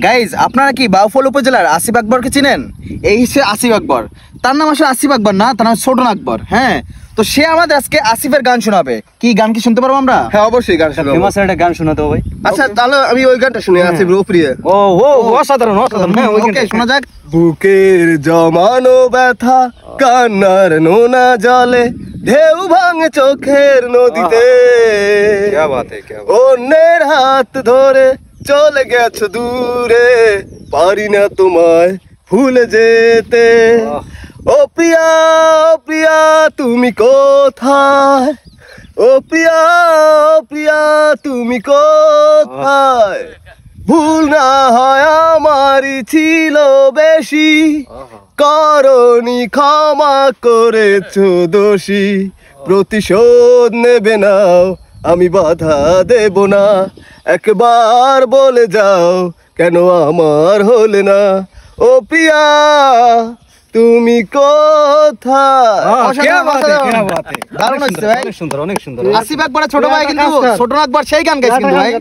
Guys আপনারা কি বাউফল উপজেলার আসিফ আকবরকে চিনেন? এই সে আসিফ আকবর, তার নাম আসলে আসিফ আকবর না, তার নাম ছোটন আকবর। হ্যাঁ, তো সে আমাদের আজকে আসিফের গান শোনাবে। কি গান কি শুনতে পারবো আমরা? হ্যাঁ অবশ্যই গান শোনাবো। ফেমাস একটা গান শোনাতে হবে। আচ্ছা তাহলে আমি ওই গানটা শুনি, আসিফ প্রিয়। ও ও অসাধারণ অসাধারণ। হ্যাঁ ওকে শোনা যাক। বুকের জমানো ব্যথা কান্নার নোনা জলে ঢেউ ভাঙে চোখের নদীতে, অন্যের হাত ধরে চলে গেছো দূরে, পারি না তোমায় ভুলে যেতে। ও প্রিয়া ও প্রিয়া তুমি কোথায়, ও প্রিয়া ও প্রিয়া তুমি কোথায়, ভুল না হয় আমারই ছিল বেশি, করনি ক্ষমা করেছো দোষী, প্রতিশোধ নেবে নাও আমি বাধা দেব না, একবার বলে যাও কেন আমার হলে না, ও প্রিয়া তুমি কোথায়। দারুণ হচ্ছে ভাই, অনেক সুন্দর অনেক সুন্দর। আসিফ আকবরের ছোট ভাই কিন্তু ছোটন আকবর সেই গান গাইছে কিন্তু ভাই।